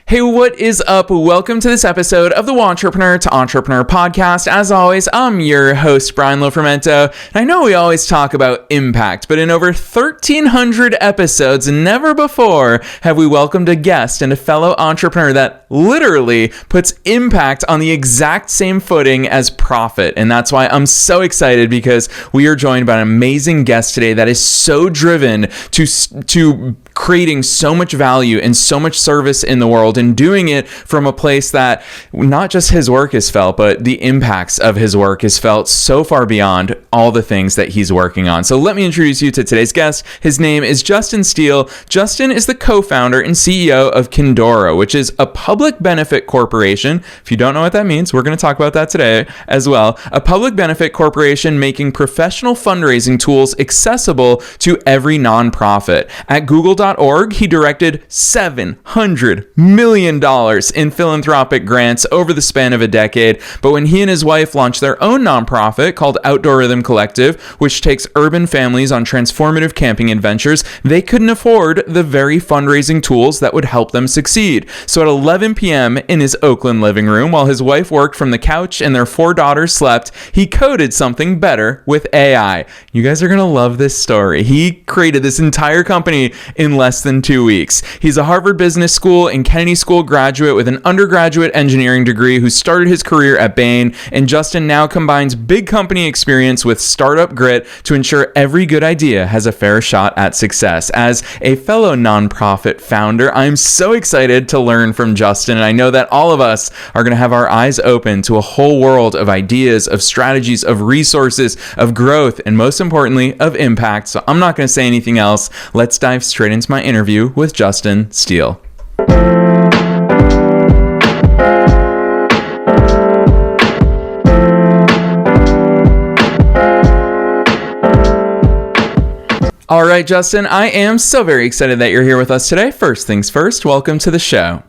Hey, what is up? Welcome to this episode of the Wantrepreneur to Entrepreneur podcast. As always, I'm your host, Brian Lofermento. And I know we always talk about impact, but in over 1,300 episodes, never before have we welcomed a guest and a fellow entrepreneur that literally puts impact on the exact same footing as profit. And that's why I'm so excited, because we are joined by an amazing guest today that is so driven to creating so much value and so much service in the world, and doing it from a place that not just his work is felt, but the impacts of his work is felt so far beyond all the things that he's working on. So let me introduce you to today's guest. His name is Justin Steele. Justin is the co-founder and CEO of Kindora, which is a public benefit corporation. If you don't know what that means, we're going to talk about that today as well. A public benefit corporation making professional fundraising tools accessible to every nonprofit. At Google.org, he directed $700 million in philanthropic grants over the span of a decade. But when he and his wife launched their own nonprofit called Outdoor Rhythm Collective, which takes urban families on transformative camping adventures, they couldn't afford the very fundraising tools that would help them succeed. So at 11 p.m. in his Oakland living room, while his wife worked from the couch and their 4 daughters slept, he coded something better with AI. You guys are going to love this story. He created this entire company in less than 2 weeks. He's a Harvard Business School and Kennedy School graduate with an undergraduate engineering degree who started his career at Bain, and Justin now combines big company experience with startup grit to ensure every good idea has a fair shot at success. As a fellow nonprofit founder, I'm so excited to learn from Justin, and I know that all of us are going to have our eyes open to a whole world of ideas, of strategies, of resources, of growth, and most importantly, of impact. So I'm not going to say anything else. Let's dive straight into my interview with Justin Steele. All right, Justin, I am so very excited that you're here with us today. First things first, welcome to the show.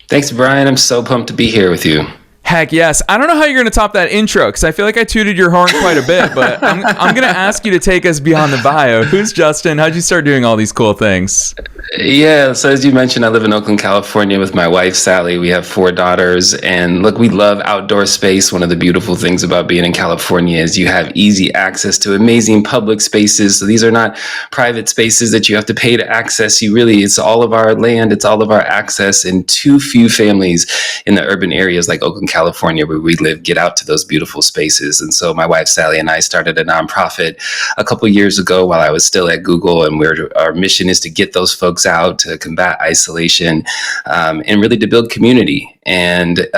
Thanks, Brian. I'm so pumped to be here with you. Heck yes. I don't know how you're going to top that intro, because I feel like I tooted your horn quite a bit, but I'm going to ask you to take us beyond the bio. Who's Justin? How'd you start doing all these cool things? Yeah, so as you mentioned, I live in Oakland, California with my wife, Sally. We have 4 daughters, and look, we love outdoor space. One of the beautiful things about being in California is you have easy access to amazing public spaces. So these are not private spaces that you have to pay to access. It's all of our land, it's all of our access, and too few families in the urban areas like Oakland, California, where we live, get out to those beautiful spaces. And so my wife, Sally, and I started a nonprofit a couple years ago while I was still at Google, and our mission is to get those folks out to combat isolation, and really to build community. And,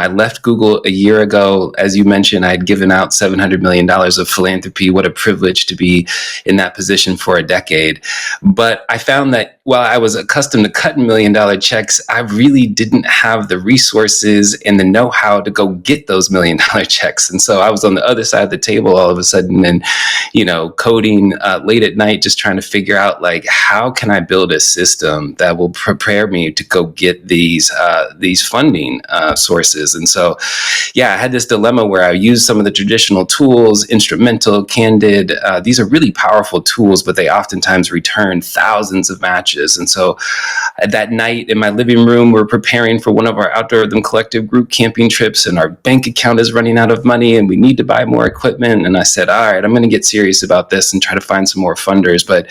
I left Google a year ago. As you mentioned, I had given out $700 million of philanthropy. What a privilege to be in that position for a decade. But I found that while I was accustomed to cutting $1 million checks, I really didn't have the resources and the know-how to go get those $1 million checks. And so I was on the other side of the table all of a sudden, and, coding late at night, just trying to figure out, how can I build a system that will prepare me to go get these funding sources. And so, I had this dilemma where I used some of the traditional tools, Instrumental, Candid. These are really powerful tools, but they oftentimes return thousands of matches. And so that night in my living room, we're preparing for one of our Outdoor Rhythm Collective group camping trips, and our bank account is running out of money and we need to buy more equipment. And I said, all right, I'm going to get serious about this and try to find some more funders. But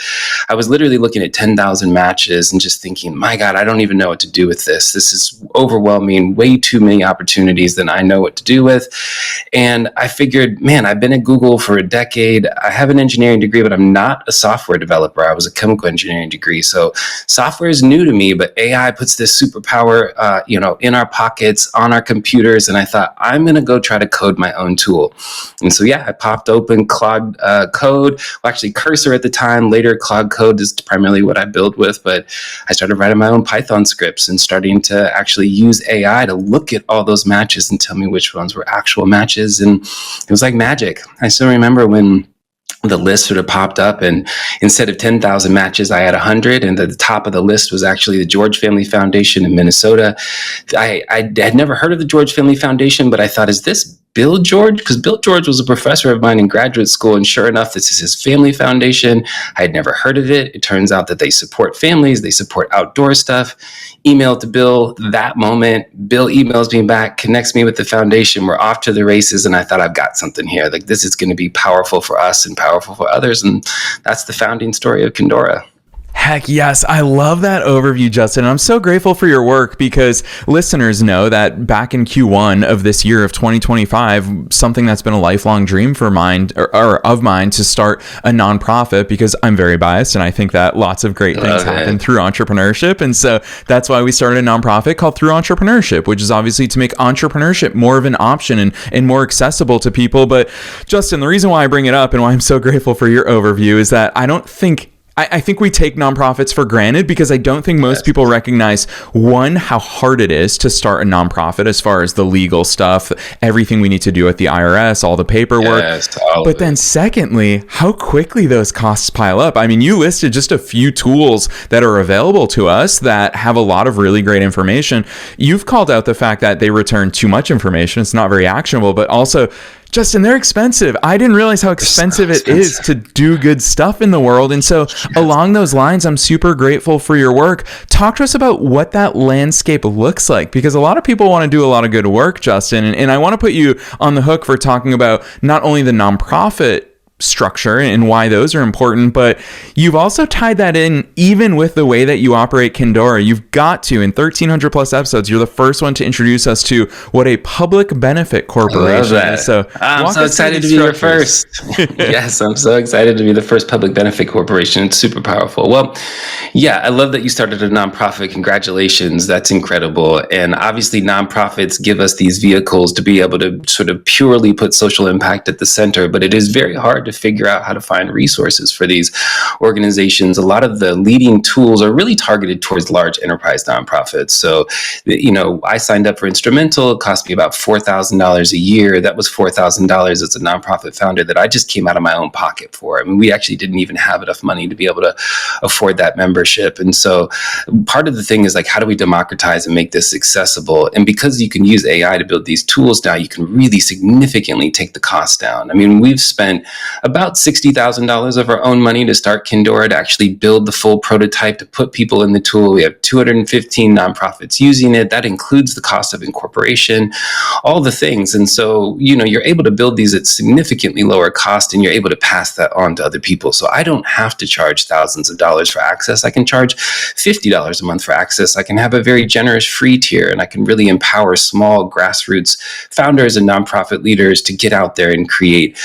I was literally looking at 10,000 matches and just thinking, my God, I don't even know what to do with this. This is overwhelming, way too many opportunities than I know what to do with. And I figured, man, I've been at Google for a decade. I have an engineering degree, but I'm not a software developer. I was a chemical engineering degree. So software is new to me, but AI puts this superpower, in our pockets, on our computers. And I thought, I'm going to go try to code my own tool. And so, I popped open Claude Code, well, actually Cursor at the time. Later, Claude Code is primarily what I build with, but I started writing my own Python scripts and starting to actually use AI to look at all those matches and tell me which ones were actual matches. And it was like magic. I still remember when the list sort of popped up, and instead of 10,000 matches, I had 100. And at the top of the list was actually the George Family Foundation in Minnesota. I had never heard of the George Family Foundation, but I thought, is this Bill George? Because Bill George was a professor of mine in graduate school, and sure enough, this is his family foundation. I had never heard of it. It turns out that they support families, they support outdoor stuff. Email to Bill that moment. Bill emails me back, connects me with the foundation. We're off to the races, and I thought, I've got something here. Like, this is going to be powerful for us and powerful for others, and that's the founding story of Kindora. Heck yes. I love that overview, Justin. I'm so grateful for your work because listeners know that back in Q1 of this year of 2025, something that's been a lifelong dream for mine or of mine to start a nonprofit, because I'm very biased and I think that lots of great things happen through entrepreneurship. And so that's why we started a nonprofit called Through Entrepreneurship, which is obviously to make entrepreneurship more of an option and more accessible to people. But Justin, the reason why I bring it up and why I'm so grateful for your overview is that I think we take nonprofits for granted because I don't think most people recognize, one, how hard it is to start a nonprofit as far as the legal stuff, everything we need to do at the IRS, all the paperwork. But then secondly, how quickly those costs pile up. I mean, you listed just a few tools that are available to us that have a lot of really great information. You've called out the fact that they return too much information. It's not very actionable, but also, Justin, they're expensive. I didn't realize how expensive it is to do good stuff in the world. And so along those lines, I'm super grateful for your work. Talk to us about what that landscape looks like, because a lot of people want to do a lot of good work, Justin. And I want to put you on the hook for talking about not only the nonprofit structure and why those are important, but you've also tied that in even with the way that you operate Kindora. You've got to, in 1,300 plus episodes, you're the first one to introduce us to what a public benefit corporation is. So I'm so excited to be your first. Yes, I'm so excited to be the first public benefit corporation. It's super powerful. Well, yeah, I love that you started a nonprofit. Congratulations. That's incredible. And obviously nonprofits give us these vehicles to be able to sort of purely put social impact at the center, but it is very hard to figure out how to find resources for these organizations. A lot of the leading tools are really targeted towards large enterprise nonprofits. So, I signed up for Instrumental. It cost me about $4,000 a year. That was $4,000 as a nonprofit founder that I just came out of my own pocket for. I mean, we actually didn't even have enough money to be able to afford that membership. And so part of the thing is, like, how do we democratize and make this accessible? And because you can use AI to build these tools now, you can really significantly take the cost down. I mean, we've spent about $60,000 of our own money to start Kindora, to actually build the full prototype, to put people in the tool. We have 215 nonprofits using it. That includes the cost of incorporation, all the things. And so, you're able to build these at significantly lower cost, and you're able to pass that on to other people. So I don't have to charge thousands of dollars for access. I can charge $50 a month for access. I can have a very generous free tier, and I can really empower small grassroots founders and nonprofit leaders to get out there and create,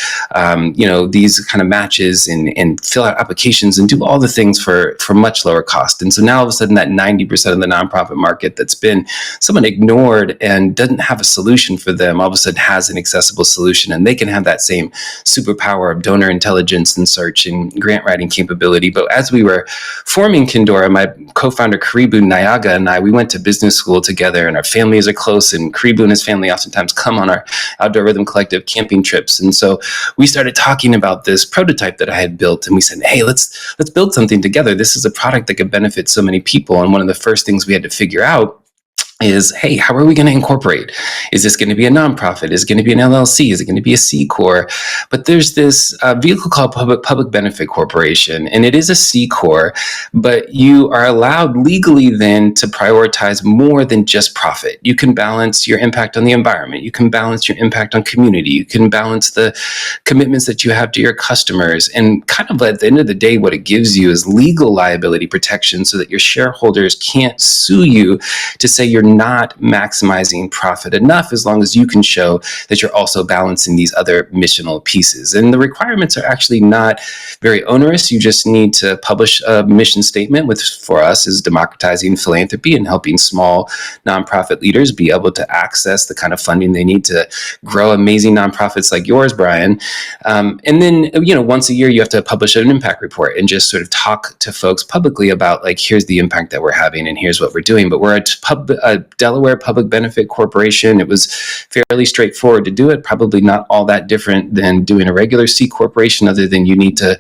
these kind of matches and fill out applications and do all the things for much lower cost. And so now all of a sudden that 90% of the nonprofit market that's been somewhat ignored and doesn't have a solution for them, all of a sudden has an accessible solution, and they can have that same superpower of donor intelligence and search and grant writing capability. But as we were forming Kindora, my co-founder Karibu Nyaga and I, we went to business school together, and our families are close, and Karibu and his family oftentimes come on our Outdoor Rhythm Collective camping trips. And so we started talking about this prototype that I had built, and we said, hey, let's build something together. This is a product that could benefit so many people. And one of the first things we had to figure out is, hey, how are we going to incorporate? Is this going to be a nonprofit? Is it going to be an LLC? Is it going to be a C Corp? But there's this vehicle called Public Benefit Corporation, and it is a C Corp, but you are allowed legally then to prioritize more than just profit. You can balance your impact on the environment. You can balance your impact on community. You can balance the commitments that you have to your customers. And kind of at the end of the day, what it gives you is legal liability protection so that your shareholders can't sue you to say you're not maximizing profit enough, as long as you can show that you're also balancing these other missional pieces. And the requirements are actually not very onerous. You just need to publish a mission statement, which for us is democratizing philanthropy and helping small nonprofit leaders be able to access the kind of funding they need to grow amazing nonprofits like yours, Brian. And then, once a year, you have to publish an impact report and just sort of talk to folks publicly about, like, here's the impact that we're having and here's what we're doing. But we're a a Delaware public benefit corporation. It was fairly straightforward to do it, probably not all that different than doing a regular C corporation, other than you need to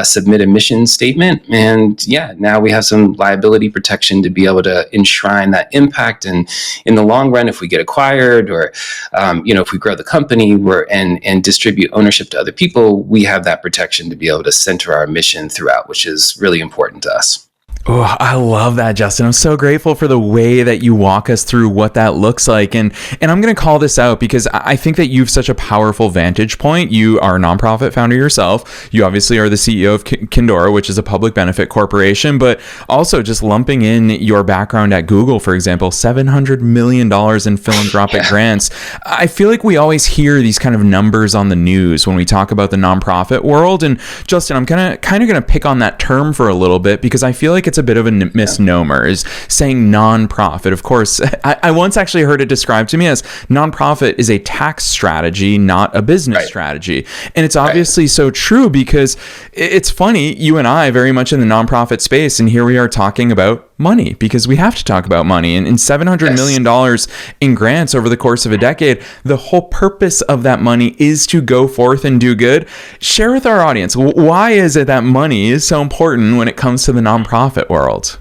submit a mission statement. And yeah, now we have some liability protection to be able to enshrine that impact. And in the long run, if we get acquired or, if we grow the company and distribute ownership to other people, we have that protection to be able to center our mission throughout, which is really important to us. Oh, I love that, Justin. I'm so grateful for the way that you walk us through what that looks like. And I'm going to call this out because I think that you've such a powerful vantage point. You are a nonprofit founder yourself. You obviously are the CEO of Kindora, which is a public benefit corporation, but also just lumping in your background at Google, for example, $700 million in philanthropic grants. I feel like we always hear these kind of numbers on the news when we talk about the nonprofit world. And Justin, I'm kind of going to pick on that term for a little bit because I feel like it's a bit of a misnomer, is saying nonprofit. Of course, I once actually heard it described to me as nonprofit is a tax strategy, not a business strategy. And it's obviously so true because it's funny, you and I very much in the nonprofit space, and here we are talking about money because we have to talk about money. And $700 million in grants over the course of a decade, the whole purpose of that money is to go forth and do good. Share with our audience, why is it that money is so important when it comes to the nonprofit world?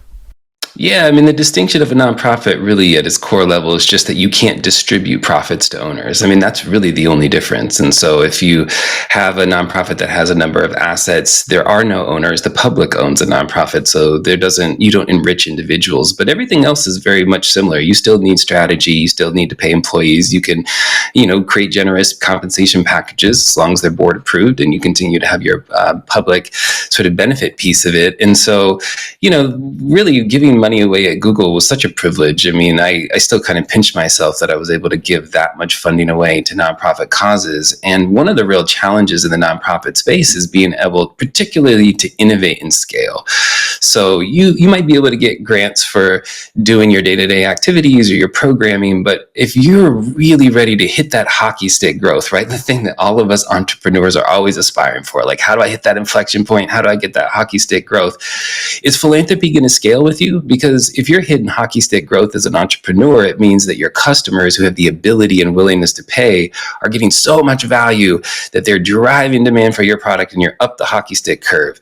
Yeah, I mean, the distinction of a nonprofit really at its core level is just that you can't distribute profits to owners. I mean, that's really the only difference. And so if you have a nonprofit that has a number of assets, there are no owners. The public owns a nonprofit. So you don't enrich individuals, but everything else is very much similar. You still need strategy. You still need to pay employees. You can, create generous compensation packages as long as they're board approved, and you continue to have your public sort of benefit piece of it. And so, really giving money away at Google was such a privilege. I mean, I still kind of pinch myself that I was able to give that much funding away to nonprofit causes. And one of the real challenges in the nonprofit space is being able, particularly, to innovate and scale. So you might be able to get grants for doing your day-to-day activities or your programming, but if you're really ready to hit that hockey stick growth, right? The thing that all of us entrepreneurs are always aspiring for, like, how do I hit that inflection point? How do I get that hockey stick growth? Is philanthropy going to scale with you? Because if you're hitting hockey stick growth as an entrepreneur, it means that your customers who have the ability and willingness to pay are getting so much value that they're driving demand for your product and you're up the hockey stick curve.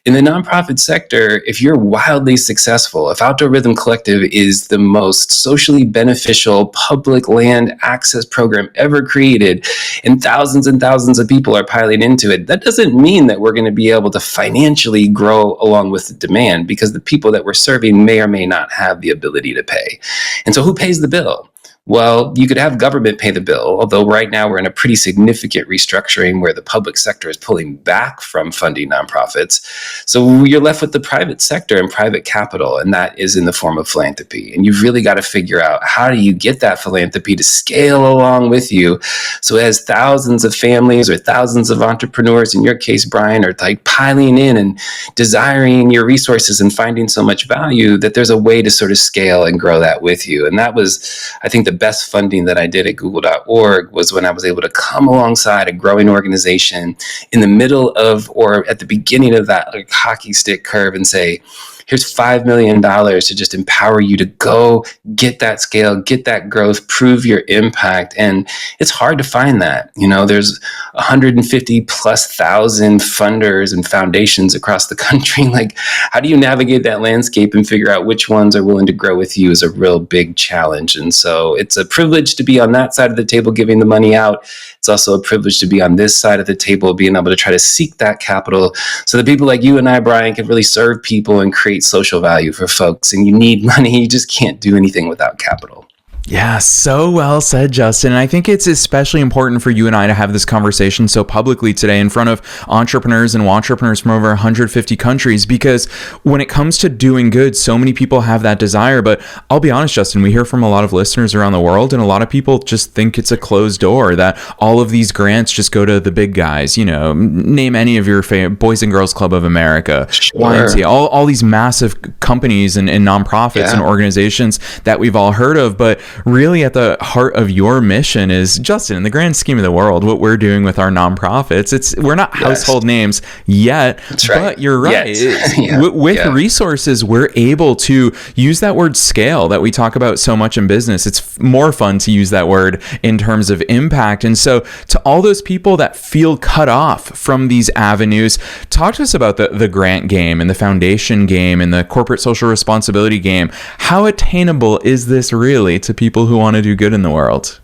In the nonprofit sector, if you're wildly successful, if Outdoor Rhythm Collective is the most socially beneficial public land access program ever created and thousands of people are piling into it, that doesn't mean that we're going to be able to financially grow along with the demand, because the people that we're serving may or may not have the ability to pay. And so who pays the bill? Well, you could have government pay the bill, although right now we're in a pretty significant restructuring where the public sector is pulling back from funding nonprofits. So you're left with the private sector and private capital, and that is in the form of philanthropy. And you've really got to figure out, how do you get that philanthropy to scale along with you? So as thousands of families or thousands of entrepreneurs, in your case, Brian, are like piling in and desiring your resources and finding so much value, that there's a way to sort of scale and grow that with you. And that was, I think, the best funding that I did at google.org was when I was able to come alongside a growing organization in the middle of, or at the beginning of that hockey stick curve, and say, here's $5 million to just empower you to go get that scale, get that growth, prove your impact. And it's hard to find that. There's 150 plus thousand funders and foundations across the country. Like, how do you navigate that landscape and figure out which ones are willing to grow with you is a real big challenge. And so it's a privilege to be on that side of the table giving the money out. It's also a privilege to be on this side of the table, being able to try to seek that capital so that people like you and I, Brian, can really serve people and create social value for folks. And you need money. You just can't do anything without capital. Yeah, so well said, Justin. And I think it's especially important for you and I to have this conversation so publicly today in front of entrepreneurs and entrepreneurs from over 150 countries, because when it comes to doing good, so many people have that desire. But I'll be honest, Justin, we hear from a lot of listeners around the world, and a lot of people just think it's a closed door, that all of these grants just go to the big guys. Name any of your favorite Boys and Girls Club of America, YMCA, all these massive companies and nonprofits and organizations that we've all heard of. But really at the heart of your mission is, Justin, in the grand scheme of the world, what we're doing with our nonprofits, we're not household names yet, but you're right. With resources, we're able to use that word scale that we talk about so much in business. It's more fun to use that word in terms of impact. And so to all those people that feel cut off from these avenues, talk to us about the grant game and the foundation game and the corporate social responsibility game. How attainable is this really to people who want to do good in the world?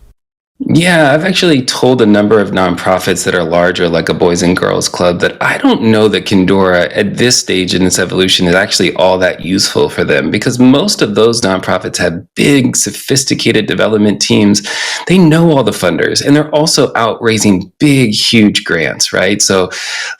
Yeah, I've actually told a number of nonprofits that are larger, like a Boys and Girls Club, that I don't know that Kindora at this stage in its evolution is actually all that useful for them, because most of those nonprofits have big, sophisticated development teams. They know all the funders, and they're also out raising big, huge grants, right? So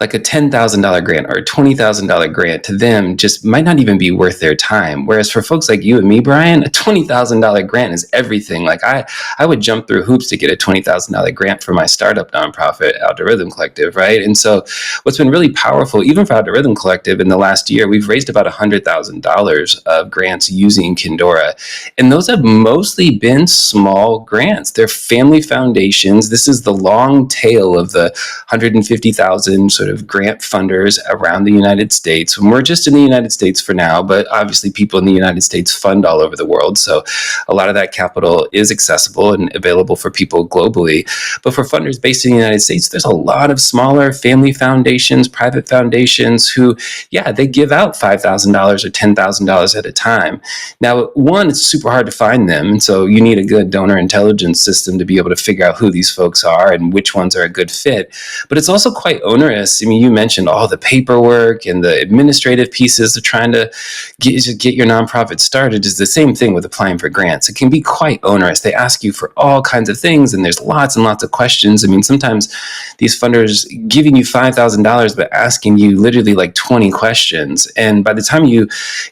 like a $10,000 grant or a $20,000 grant to them just might not even be worth their time. Whereas for folks like you and me, Brian, a $20,000 grant is everything. Like I would jump through hoops to get a $20,000 grant for my startup nonprofit, Outdoor Rhythm Collective, right? And so what's been really powerful, even for Outdoor Rhythm Collective, in the last year, we've raised about $100,000 of grants using Kindora. And those have mostly been small grants. They're family foundations. This is the long tail of the 150,000 sort of grant funders around the United States. And we're just in the United States for now, but obviously people in the United States fund all over the world. So a lot of that capital is accessible and available for people globally. But for funders based in the United States, there's a lot of smaller family foundations, private foundations who, they give out $5,000 or $10,000 at a time. Now, one, it's super hard to find them. And so you need a good donor intelligence system to be able to figure out who these folks are and which ones are a good fit. But it's also quite onerous. I mean, you mentioned all the paperwork and the administrative pieces of trying to get your nonprofit started. Is the same thing with applying for grants. It can be quite onerous. They ask you for all kinds of things, and there's lots and lots of questions. I mean, sometimes these funders giving you $5,000 but asking you literally like 20 questions. And by the time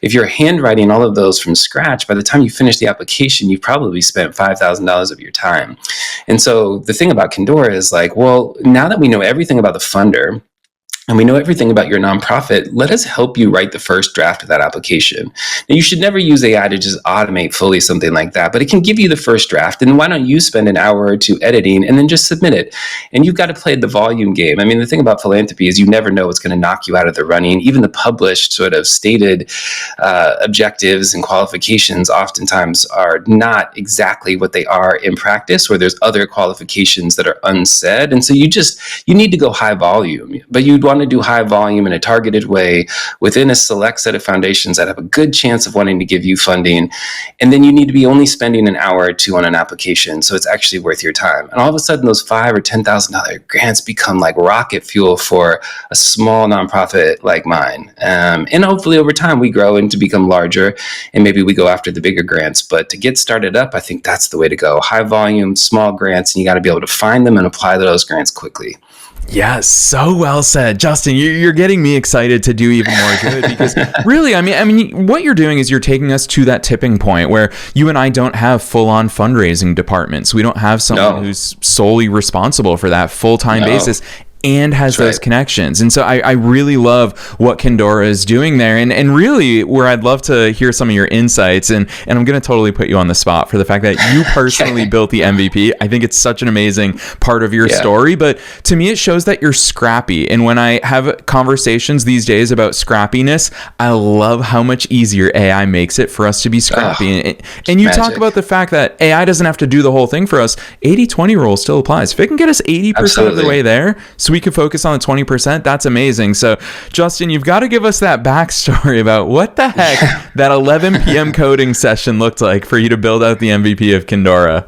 if you're handwriting all of those from scratch, by the time you finish the application, you've probably spent $5,000 of your time. And so the thing about Kindora is like, well, now that we know everything about the funder, and we know everything about your nonprofit, let us help you write the first draft of that application. Now, you should never use AI to just automate fully something like that, but it can give you the first draft. And why don't you spend an hour or two editing and then just submit it? And you've got to play the volume game. I mean, the thing about philanthropy is you never know what's going to knock you out of the running. Even the published sort of stated objectives and qualifications oftentimes are not exactly what they are in practice, or there's other qualifications that are unsaid. And so you need to go high volume, but you'd want to do high volume in a targeted way within a select set of foundations that have a good chance of wanting to give you funding. And then you need to be only spending an hour or two on an application, so it's actually worth your time. And all of a sudden, those $5,000 or $10,000 grants become like rocket fuel for a small nonprofit like mine. And hopefully over time, we grow and to become larger, and maybe we go after the bigger grants. But to get started up, I think that's the way to go. High volume, small grants, and you got to be able to find them and apply those grants quickly. Yes, so well said, Justin. You're getting me excited to do even more good, because really, I mean, what you're doing is you're taking us to that tipping point where you and I don't have full-on fundraising departments. We don't have someone who's solely responsible for that full-time basis and has those connections. And so I really love what Kindora is doing there. And really where I'd love to hear some of your insights, and I'm going to totally put you on the spot for the fact that you personally built the MVP. I think it's such an amazing part of your story, but to me, it shows that you're scrappy. And when I have conversations these days about scrappiness, I love how much easier AI makes it for us to be scrappy. And you talk about the fact that AI doesn't have to do the whole thing for us. 80-20 rule still applies. If it can get us 80% of the way there, so we can focus on the 20%, that's amazing. So, Justin, you've got to give us that backstory about what the heck that 11 p.m. coding session looked like for you to build out the MVP of Kindora.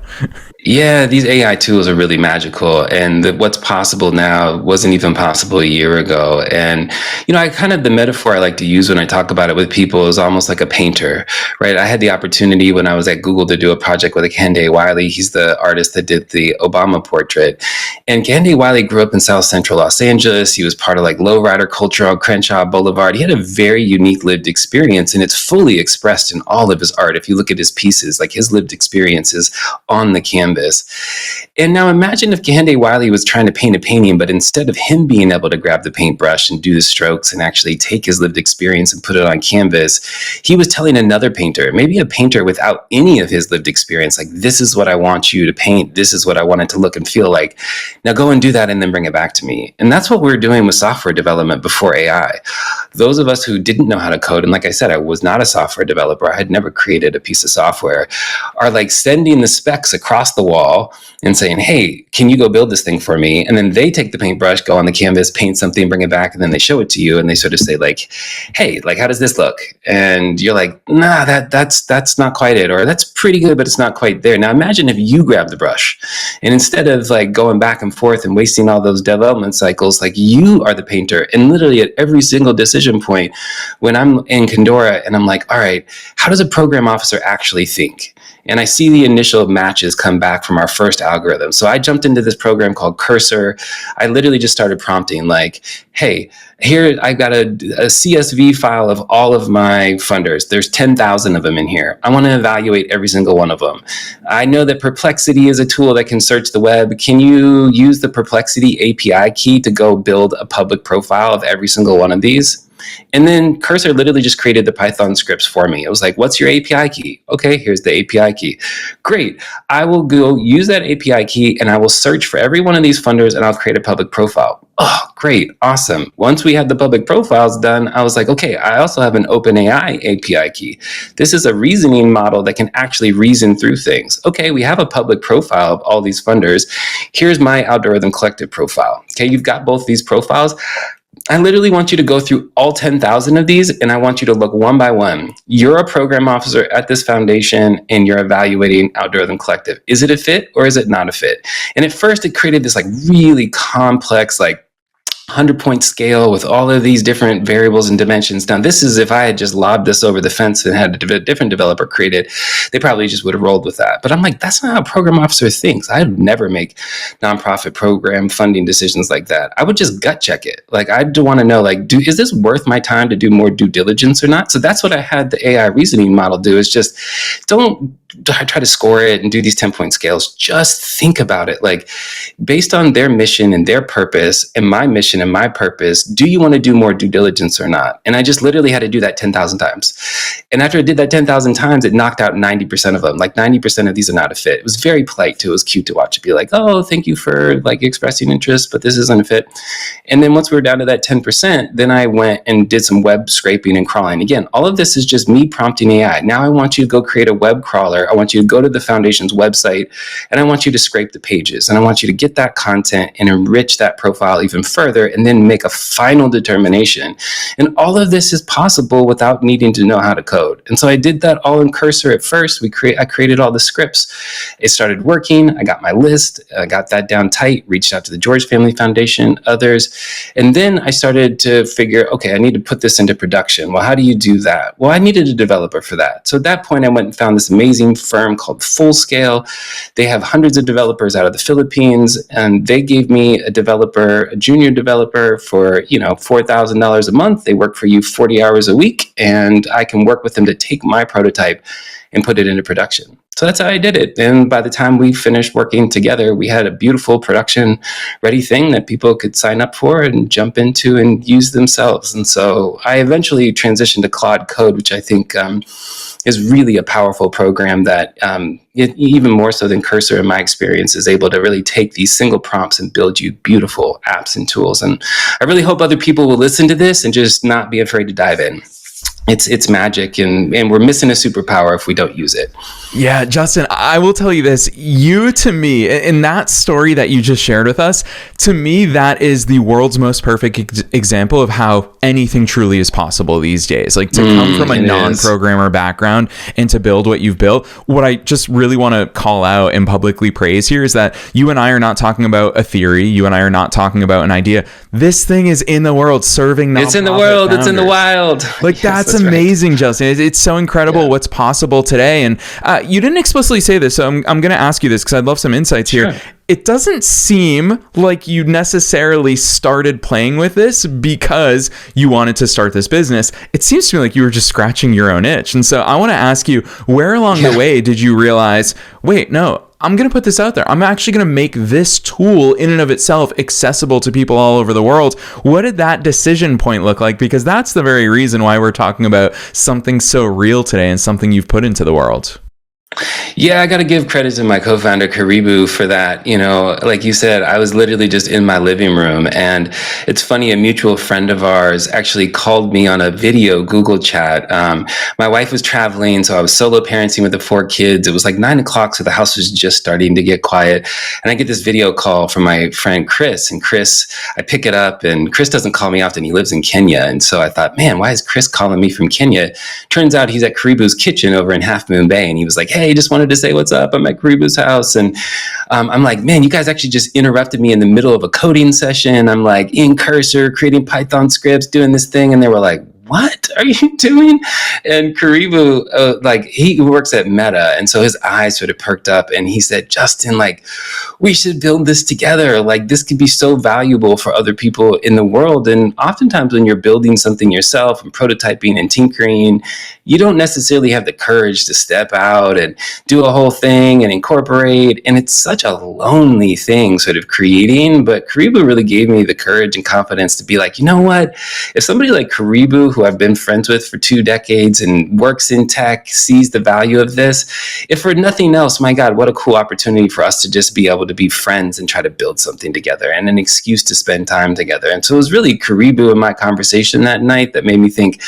Yeah, these AI tools are really magical, and what's possible now wasn't even possible a year ago. And, the metaphor I like to use when I talk about it with people is almost like a painter, right? I had the opportunity when I was at Google to do a project with Kende Wiley. He's the artist that did the Obama portrait. And Kende Wiley grew up in South Central Los Angeles. He was part of lowrider culture on Crenshaw Boulevard. He had a very unique lived experience, and it's fully expressed in all of his art. If you look at his pieces, his lived experiences on the canvas. canvas. And now imagine if Kehinde Wiley was trying to paint a painting, but instead of him being able to grab the paintbrush and do the strokes and actually take his lived experience and put it on canvas, he was telling another painter, maybe a painter without any of his lived experience, like, this is what I want you to paint. This is what I want it to look and feel like. Now go and do that and then bring it back to me. And that's what we were doing with software development before AI. Those of us who didn't know how to code, and like I said, I was not a software developer, I had never created a piece of software, are like sending the specs across the wall and saying, hey, can you go build this thing for me? And then they take the paintbrush, go on the canvas, paint something, bring it back, and then they show it to you and they sort of say like, hey, like, how does this look? And you're like, nah, that's not quite it, or that's pretty good, but it's not quite there. Now imagine if you grab the brush and instead of like going back and forth and wasting all those development cycles, like, you are the painter, and literally at every single decision point when I'm in Kindora and I'm like, all right, how does a program officer actually think? And I see the initial matches come back from our first algorithm. So I jumped into this program called Cursor. I literally just started prompting like, hey, here I've got a CSV file of all of my funders. There's 10,000 of them in here. I want to evaluate every single one of them. I know that Perplexity is a tool that can search the web. Can you use the Perplexity API key to go build a public profile of every single one of these? And then Cursor literally just created the Python scripts for me. It was like, what's your API key? Okay, here's the API key. Great. I will go use that API key and I will search for every one of these funders and I'll create a public profile. Oh, great. Awesome. Once we had the public profiles done, I was like, okay, I also have an OpenAI API key. This is a reasoning model that can actually reason through things. Okay, we have a public profile of all these funders. Here's my Algorithm Collective profile. Okay, you've got both these profiles. I literally want you to go through all 10,000 of these and I want you to look one by one. You're a program officer at this foundation and you're evaluating Algorithm Collective. Is it a fit or is it not a fit? And at first it created this like really complex, like 100-point scale with all of these different variables and dimensions. Now, this is if I had just lobbed this over the fence and had a different developer create it, they probably just would have rolled with that. But I'm like, that's not how a program officer thinks. I would never make nonprofit program funding decisions like that. I would just gut check it. Like, I do want to know, like, is this worth my time to do more due diligence or not? So that's what I had the AI reasoning model do, is just don't try to score it and do these 10-point scales. Just think about it. Like, based on their mission and their purpose and my mission and my purpose, do you want to do more due diligence or not? And I just literally had to do that 10,000 times. And after I did that 10,000 times, it knocked out 90% of them. Like 90% of these are not a fit. It was very polite too. It was cute to watch it be like, oh, thank you for like expressing interest, but this isn't a fit. And then once we were down to that 10%, then I went and did some web scraping and crawling. Again, all of this is just me prompting AI. Now I want you to go create a web crawler. I want you to go to the foundation's website and I want you to scrape the pages and I want you to get that content and enrich that profile even further and then make a final determination. And all of this is possible without needing to know how to code. And so I did that all in Cursor at first. I created all the scripts. It started working. I got my list. I got that down tight, reached out to the George Family Foundation, others. And then I started to figure, okay, I need to put this into production. Well, how do you do that? Well, I needed a developer for that. So at that point, I went and found this amazing firm called Fullscale. They have hundreds of developers out of the Philippines, and they gave me a junior developer for, $4,000 a month. They work for you 40 hours a week, and I can work with them to take my prototype and put it into production. So that's how I did it. And by the time we finished working together, we had a beautiful production ready thing that people could sign up for and jump into and use themselves. And so I eventually transitioned to Claude Code, which I think is really a powerful program that even more so than Cursor, in my experience, is able to really take these single prompts and build you beautiful apps and tools. And I really hope other people will listen to this and just not be afraid to dive in. It's magic, and we're missing a superpower if we don't use it. Yeah, Justin, I will tell you this. You, to me, in that story that you just shared with us, to me, that is the world's most perfect example of how anything truly is possible these days. Like, to come from a non-programmer background and to build what you've built. What I just really want to call out and publicly praise here is that you and I are not talking about a theory. You and I are not talking about an idea. This thing is in the world, serving nonprofit It's in the world. founders. It's in the wild. Like, yes, that's amazing, right. Justin. It's so incredible what's possible today. And you didn't explicitly say this, so I'm going to ask you this because I'd love some insights here. Sure. It doesn't seem like you necessarily started playing with this because you wanted to start this business. It seems to me like you were just scratching your own itch. And so I want to ask you, where along the way did you realize, wait, no, I'm going to put this out there. I'm actually going to make this tool in and of itself accessible to people all over the world. What did that decision point look like? Because that's the very reason why we're talking about something so real today and something you've put into the world. Yeah, I got to give credit to my co-founder Karibu for that. Like you said, I was literally just in my living room, and it's funny. A mutual friend of ours actually called me on a video Google chat. My wife was traveling, so I was solo parenting with the 4 kids. It was like 9 o'clock, so the house was just starting to get quiet. And I get this video call from my friend Chris, and I pick it up, and Chris doesn't call me often. He lives in Kenya, and so I thought, man, why is Chris calling me from Kenya? Turns out he's at Karibu's kitchen over in Half Moon Bay, and he was like, hey, just wanted to say what's up. I'm at Karibu's house. And I'm like, man, you guys actually just interrupted me in the middle of a coding session. I'm like in Cursor, creating Python scripts, doing this thing. And they were like, what are you doing? And Karibu, he works at Meta. And so his eyes sort of perked up and he said, Justin, we should build this together. This could be so valuable for other people in the world. And oftentimes when you're building something yourself and prototyping and tinkering, you don't necessarily have the courage to step out and do a whole thing and incorporate. And it's such a lonely thing sort of creating. But Karibu really gave me the courage and confidence to be like, you know what? If somebody like Karibu, who I've been friends with for 2 decades and works in tech, sees the value of this, if for nothing else, my God, what a cool opportunity for us to just be able to be friends and try to build something together and an excuse to spend time together. And so it was really Karibu in my conversation that night that made me think,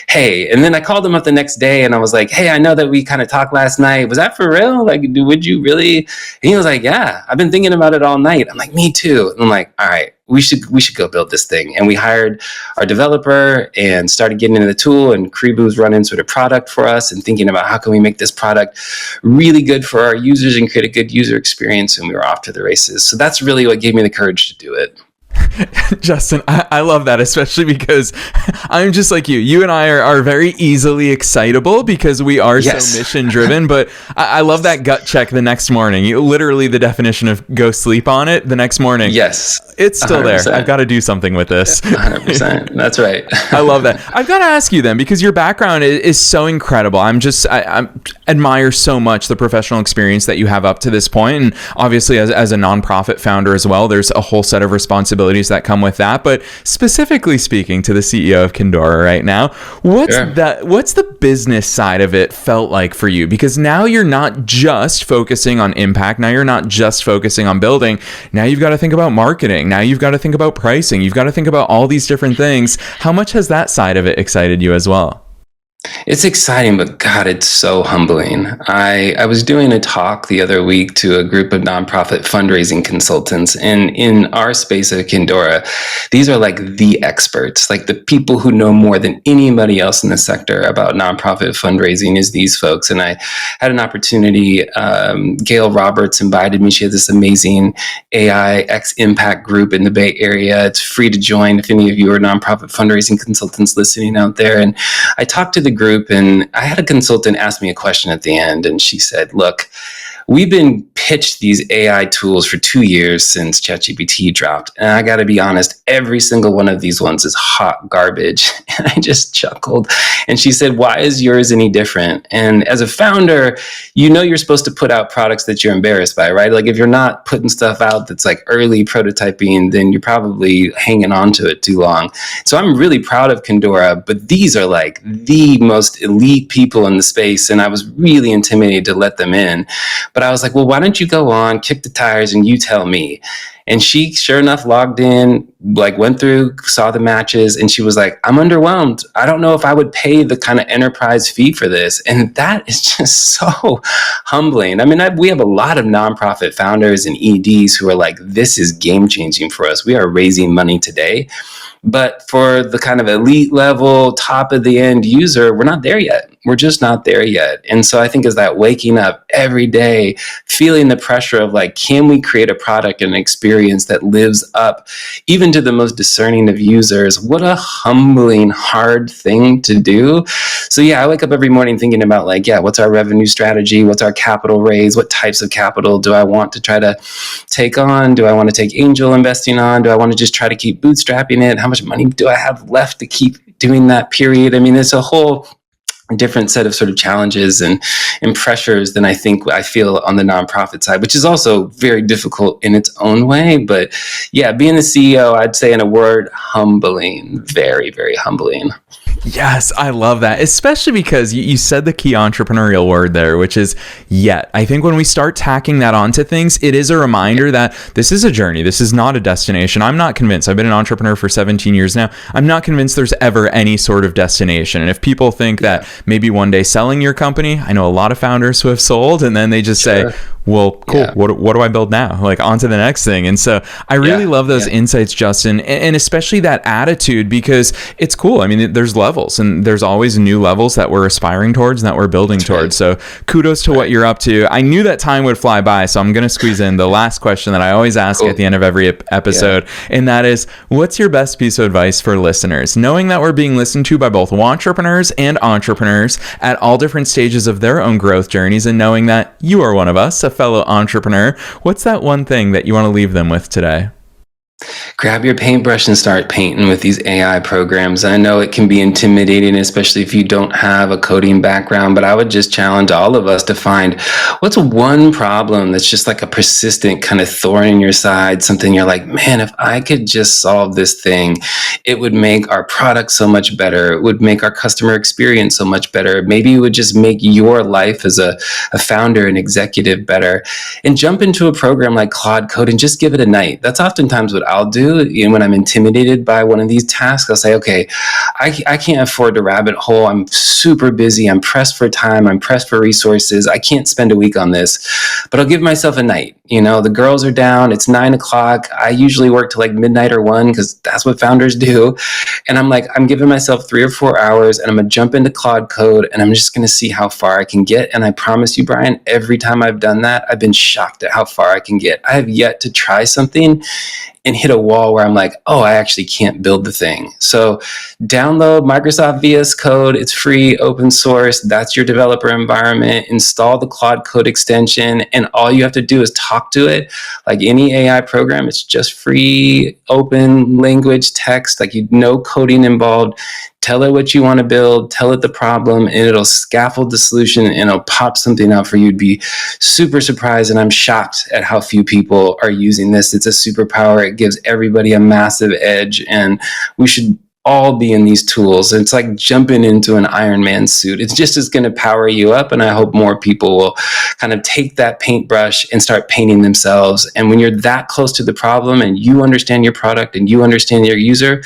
hey, and then I called him up the next day and I was like, hey, I know that we kind of talked last night. Was that for real? Would you really? And he was like, yeah, I've been thinking about it all night. I'm like, me too. And I'm like, all right, we should go build this thing. And we hired our developer and started getting into the tool, and Karibu was running sort of product for us and thinking about how can we make this product really good for our users and create a good user experience. And we were off to the races. So that's really what gave me the courage to do it. Justin, I love that, especially because I'm just like you. You and I are very easily excitable because we are so mission driven. But I love that gut check the next morning. Literally the definition of go sleep on it the next morning. Yes. It's still 100%. There. I've got to do something with this. 100%. That's right. I love that. I've got to ask you then, because your background is so incredible. I admire so much the professional experience that you have up to this point. And obviously as a nonprofit founder as well, there's a whole set of responsibilities that come with that. But specifically speaking to the CEO of Kindora right now, what's the business side of it felt like for you? Because now you're not just focusing on impact. Now you're not just focusing on building. Now you've got to think about marketing. Now you've got to think about pricing. You've got to think about all these different things. How much has that side of it excited you as well? It's exciting, but God, it's so humbling. I was doing a talk the other week to a group of nonprofit fundraising consultants, and in our space at Kindora, these are the experts, the people who know more than anybody else in the sector about nonprofit fundraising is these folks. And I had an opportunity, Gail Roberts invited me. She has this amazing AI X Impact group in the Bay Area. It's free to join if any of you are nonprofit fundraising consultants listening out there. And I talked to the group, and I had a consultant ask me a question at the end, and she said, look, we've been pitched these AI tools for 2 years since ChatGPT dropped. And I got to be honest, every single one of these ones is hot garbage. And I just chuckled. And she said, why is yours any different? And as a founder, you're supposed to put out products that you're embarrassed by, right? If you're not putting stuff out that's early prototyping, then you're probably hanging on to it too long. So I'm really proud of Kindora, but these are the most elite people in the space. And I was really intimidated to let them in. But I was like, well, why don't you go on, kick the tires, and you tell me? And she, sure enough, logged in, went through, saw the matches, and she was like, I'm underwhelmed. I don't know if I would pay the kind of enterprise fee for this. And that is just so humbling. I mean, we have a lot of nonprofit founders and EDs who are like, this is game changing for us. We are raising money today. But for the kind of elite level, top of the end user, we're not there yet. We're just not there yet. And so I think is that waking up every day, feeling the pressure of can we create a product and an experience that lives up even to the most discerning of users? What a humbling, hard thing to do. So yeah, I wake up every morning thinking about what's our revenue strategy? What's our capital raise? What types of capital do I want to try to take on? Do I want to take angel investing on? Do I want to just try to keep bootstrapping it? How much money do I have left to keep doing that period? I mean, it's a whole different set of sort of challenges and pressures than I think I feel on the nonprofit side, which is also very difficult in its own way. But yeah, being the CEO, I'd say in a word, humbling, very, very humbling. Yes, I love that, especially because you said the key entrepreneurial word there, which is yet. I think when we start tacking that onto things, it is a reminder that this is a journey. This is not a destination. I'm not convinced. I've been an entrepreneur for 17 years now. I'm not convinced there's ever any sort of destination. And if people think that maybe one day selling your company, I know a lot of founders who have sold and then they just say, well, cool. Yeah. What do I build now? Like on to the next thing. And so I really love those insights, Justin, and especially that attitude, because it's cool. I mean, there's levels and there's always new levels that we're aspiring towards and that we're building towards. So kudos to what you're up to. I knew that time would fly by, so I'm going to squeeze in the last question that I always ask at the end of every episode. And that is, what's your best piece of advice for listeners? Knowing that we're being listened to by both entrepreneurs and entrepreneurs at all different stages of their own growth journeys, and knowing that you are one of us, a fellow entrepreneur, what's that one thing that you want to leave them with today? Grab your paintbrush and start painting with these AI programs. I know it can be intimidating, especially if you don't have a coding background, but I would just challenge all of us to find what's one problem that's just like a persistent kind of thorn in your side, something you're like, man, if I could just solve this thing, it would make our product so much better. It would make our customer experience so much better. Maybe it would just make your life as a founder and executive better. And jump into a program like Claude Code and just give it a night. That's oftentimes what I'll do. When I'm intimidated by one of these tasks, I'll say, okay, I can't afford to rabbit hole. I'm super busy. I'm pressed for time. I'm pressed for resources. I can't spend a week on this, but I'll give myself a night. The girls are down. It's 9 o'clock. I usually work till like midnight or 1 because that's what founders do. And I'm giving myself 3 or 4 hours and I'm going to jump into Claude Code and I'm just going to see how far I can get. And I promise you, Brian, every time I've done that, I've been shocked at how far I can get. I have yet to try something and hit a wall where I'm like, oh, I actually can't build the thing. So download Microsoft VS Code. It's free, open source. That's your developer environment. Install the Claude Code extension. And all you have to do is talk to it. Like any AI program, it's just free, open language text, like no coding involved. Tell it what you want to build, tell it the problem, and it'll scaffold the solution and it'll pop something out for you. You'd be super surprised. And I'm shocked at how few people are using this. It's a superpower. It gives everybody a massive edge, and we should all be in these tools. It's like jumping into an Iron Man suit. It's just as going to power you up. And I hope more people will kind of take that paintbrush and start painting themselves. And when you're that close to the problem and you understand your product and you understand your user,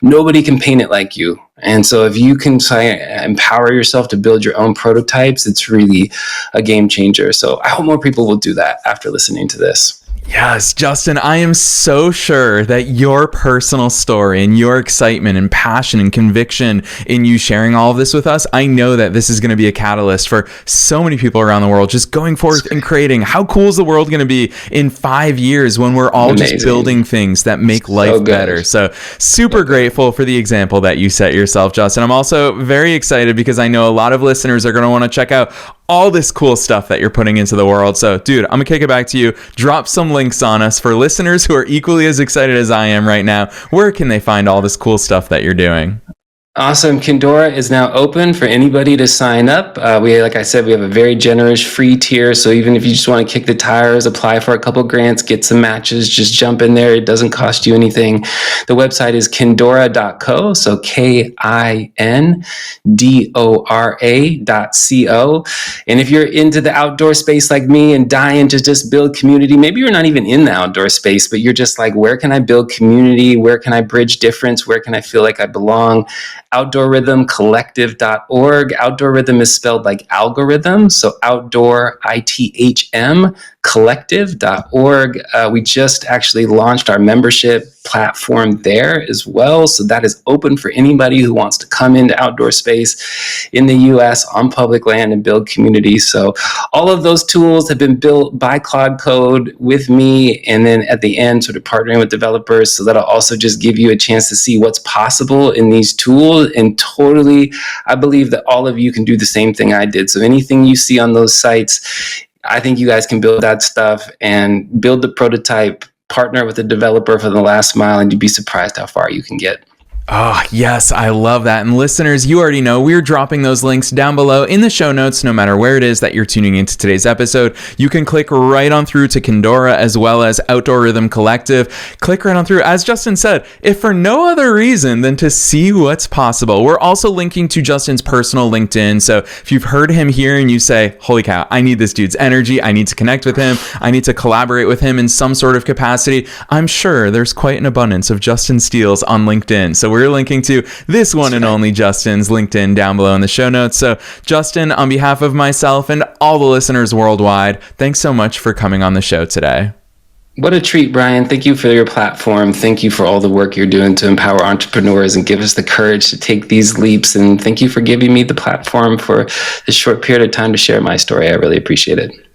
nobody can paint it like you. And so if you can empower yourself to build your own prototypes, it's really a game changer. So I hope more people will do that after listening to this. Yes, Justin, I am so sure that your personal story and your excitement and passion and conviction in you sharing all of this with us, I know that this is going to be a catalyst for so many people around the world just going forth and creating. How cool is the world going to be in 5 years when we're all just building things that make life better? So super grateful for the example that you set yourself, Justin. I'm also very excited because I know a lot of listeners are going to want to check out all this cool stuff that you're putting into the world. So, dude, I'm gonna kick it back to you. Drop some links on us for listeners who are equally as excited as I am right now. Where can they find all this cool stuff that you're doing? Awesome. Kindora is now open for anybody to sign up. Like I said, we have a very generous free tier. So even if you just want to kick the tires, apply for a couple grants, get some matches, just jump in there. It doesn't cost you anything. The website is kindora.co. So kindora.co. And if you're into the outdoor space like me and dying to just build community, maybe you're not even in the outdoor space, but you're just like, where can I build community? Where can I bridge difference? Where can I feel like I belong? OutdoorRhythmCollective.org. Outdoor Rhythm is spelled like algorithm. So outdoor, ITHM, collective.org. We just actually launched our membership platform there as well. So that is open for anybody who wants to come into outdoor space in the US on public land and build community. So all of those tools have been built by Claude Code with me. And then at the end, sort of partnering with developers. So that'll also just give you a chance to see what's possible in these tools. And totally, I believe that all of you can do the same thing I did. So anything you see on those sites, I think you guys can build that stuff and build the prototype, partner with a developer for the last mile, and you'd be surprised how far you can get. Oh, yes, I love that. And listeners, you already know we're dropping those links down below in the show notes, no matter where it is that you're tuning into today's episode. You can click right on through to Kindora as well as Outdoor Rhythm Collective. Click right on through. As Justin said, if for no other reason than to see what's possible. We're also linking to Justin's personal LinkedIn. So if you've heard him here and you say, holy cow, I need this dude's energy, I need to connect with him, I need to collaborate with him in some sort of capacity, I'm sure there's quite an abundance of Justin Steeles on LinkedIn. So we're linking to this one and only Justin's LinkedIn down below in the show notes. So Justin, on behalf of myself and all the listeners worldwide, thanks so much for coming on the show today. What a treat, Brian. Thank you for your platform. Thank you for all the work you're doing to empower entrepreneurs and give us the courage to take these leaps. And thank you for giving me the platform for this short period of time to share my story. I really appreciate it.